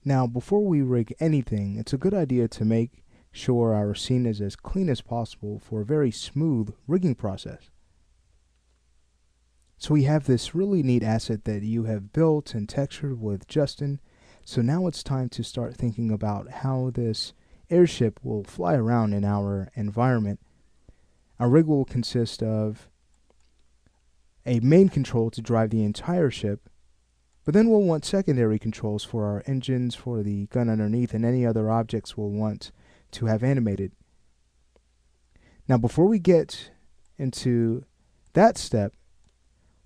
Now, before we rig anything, it's a good idea to make sure our scene is as clean as possible for a very smooth rigging process. So we have this really neat asset that you have built and textured with Justin. So now it's time to start thinking about how this airship will fly around in our environment. Our rig will consist of a main control to drive the entire ship, but then we'll want secondary controls for our engines, for the gun underneath, and any other objects we'll want to have animated. Now, before we get into that step,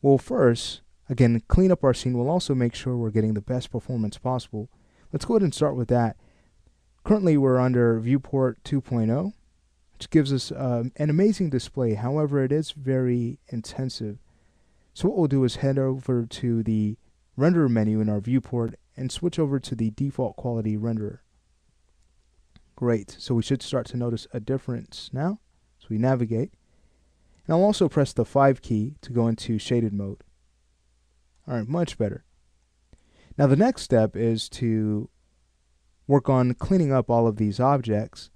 we'll first, again, clean up our scene. We'll also make sure we're getting the best performance possible. Let's go ahead and start with that. Currently, we're under Viewport 2.0, which gives us an amazing display. However, it is very intensive. So what we'll do is head over to the Render menu in our viewport and switch over to the default quality renderer. Great, so we should start to notice a difference now. So we navigate. And I'll also press the 5 key to go into shaded mode. Alright, much better. Now the next step is to work on cleaning up all of these objects.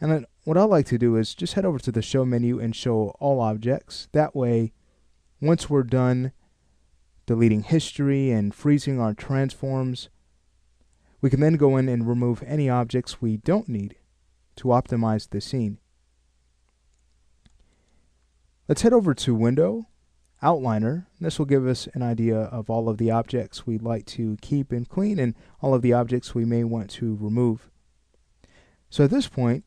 And then what I like to do is just head over to the show menu and show all objects. That way, once we're done deleting history and freezing our transforms, we can then go in and remove any objects we don't need to optimize the scene. Let's head over to Window, Outliner. This will give us an idea of all of the objects we'd like to keep and clean and all of the objects we may want to remove. So at this point,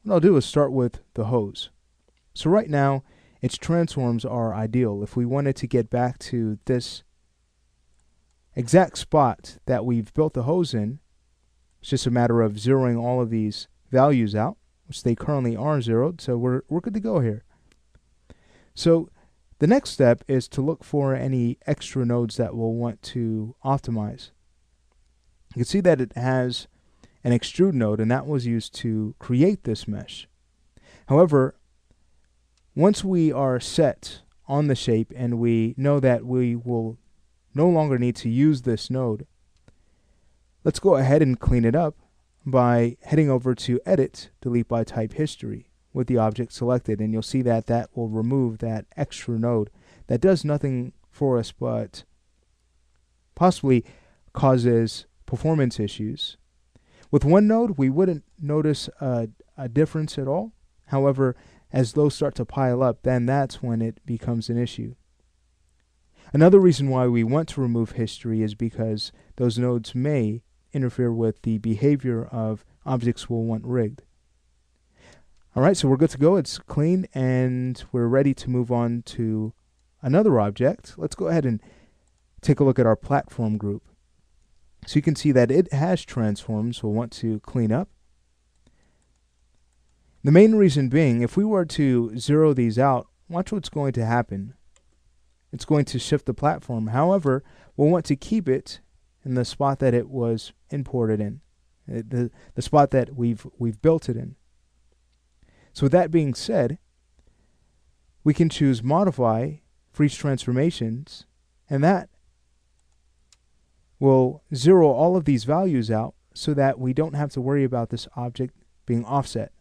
what I'll do is start with the hose. So right now, its transforms are ideal. If we wanted to get back to this exact spot that we've built the hose in, it's just a matter of zeroing all of these values out, which they currently are zeroed, so we're good to go here. So the next step is to look for any extra nodes that we'll want to optimize. You can see that it has an extrude node, and that was used to create this mesh. However, once we are set on the shape and we know that we will no longer need to use this node, let's go ahead and clean it up by heading over to Edit, Delete by Type History with the object selected, and you'll see that that will remove that extra node that does nothing for us but possibly causes performance issues. With one node, we wouldn't notice a difference at all. However, as those start to pile up, then that's when it becomes an issue. Another reason why we want to remove history is because those nodes may interfere with the behavior of objects we'll want rigged. Alright, so we're good to go. It's clean and we're ready to move on to another object. Let's go ahead and take a look at our platform group. So you can see that it has transforms we'll want to clean up. The main reason being, if we were to zero these out, watch what's going to happen. It's going to shift the platform. However, we'll want to keep it in the spot that it was imported in, the spot that we've built it in. So with that being said, we can choose Modify, Freeze Transformations, and that will zero all of these values out so that we don't have to worry about this object being offset.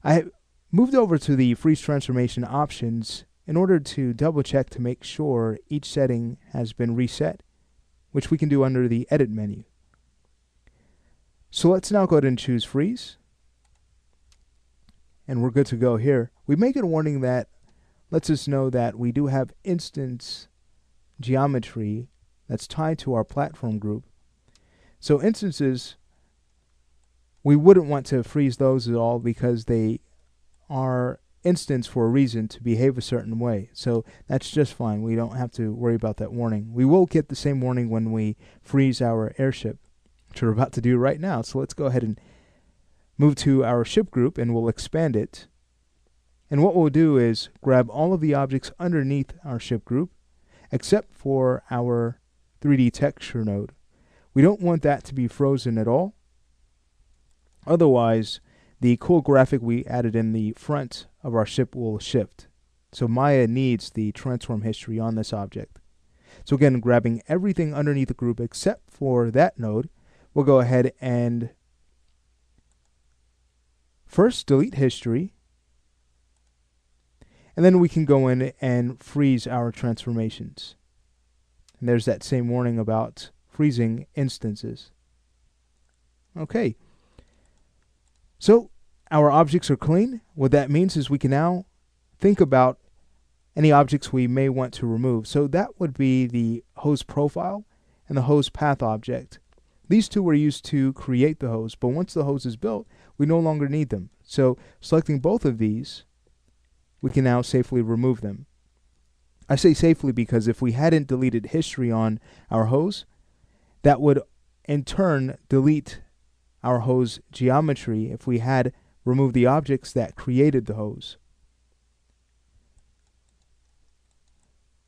I moved over to the Freeze Transformation options in order to double check to make sure each setting has been reset, which we can do under the Edit menu. So let's now go ahead and choose Freeze, and we're good to go here. We may get a warning that lets us know that we do have instance geometry that's tied to our platform group. So instances, we wouldn't want to freeze those at all because they are instanced for a reason to behave a certain way. So that's just fine. We don't have to worry about that warning. We will get the same warning when we freeze our airship, which we're about to do right now. So let's go ahead and move to our ship group and we'll expand it. And what we'll do is grab all of the objects underneath our ship group except for our 3D texture node. We don't want that to be frozen at all. Otherwise, the cool graphic we added in the front of our ship will shift. So Maya needs the transform history on this object. So again, grabbing everything underneath the group except for that node, we'll go ahead and first delete history, and then we can go in and freeze our transformations. And there's that same warning about freezing instances. Okay. So our objects are clean. What that means is we can now think about any objects we may want to remove. So that would be the hose profile and the hose path object. These two were used to create the hose, but once the hose is built, we no longer need them. So selecting both of these, we can now safely remove them. I say safely because if we hadn't deleted history on our hose, that would in turn delete our hose geometry if we had removed the objects that created the hose.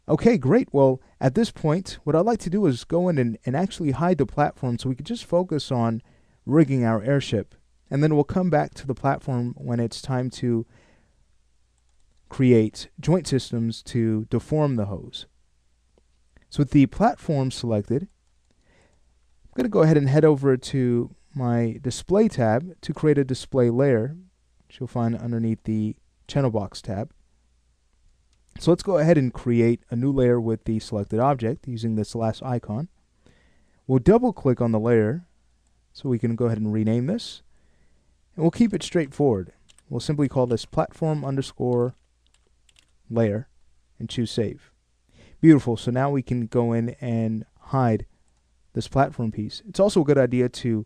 Okay, great. Well, at this point, what I'd like to do is go in and actually hide the platform so we could just focus on rigging our airship. And then we'll come back to the platform when it's time to create joint systems to deform the hose. So with the platform selected, I'm going to go ahead and head over to my display tab to create a display layer, which you'll find underneath the channel box tab. So let's go ahead and create a new layer with the selected object using this last icon. We'll double click on the layer so we can go ahead and rename this, and we'll keep it straightforward. We'll simply call this platform underscore layer and choose save. Beautiful. So now we can go in and hide this platform piece. It's also a good idea to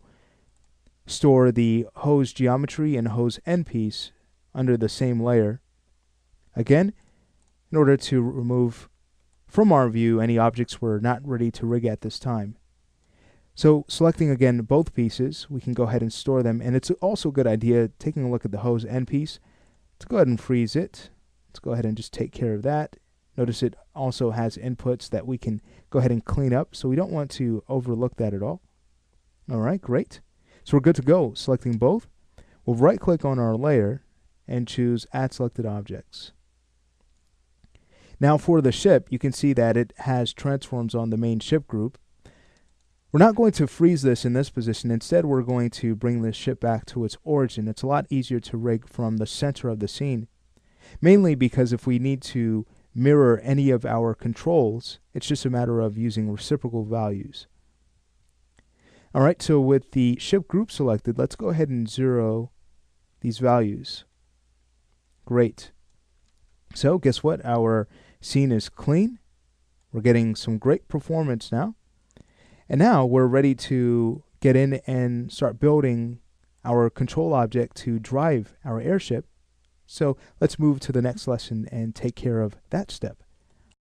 store the hose geometry and hose end piece under the same layer. Again, in order to remove from our view any objects we're not ready to rig at this time. So selecting again both pieces, we can go ahead and store them, and it's also a good idea taking a look at the hose end piece to go ahead and freeze it. Let's go ahead and just take care of that. Notice it also has inputs that we can go ahead and clean up, so we don't want to overlook that at all. Alright, great. So we're good to go. Selecting both, we'll right click on our layer and choose Add Selected Objects. Now for the ship, you can see that it has transforms on the main ship group. We're not going to freeze this in this position. Instead, we're going to bring this ship back to its origin. It's a lot easier to rig from the center of the scene, mainly because if we need to mirror any of our controls, it's just a matter of using reciprocal values. Alright, so with the ship group selected, let's go ahead and zero these values. Great. So guess what? Our scene is clean. We're getting some great performance now. And now we're ready to get in and start building our control object to drive our airship. So let's move to the next lesson and take care of that step.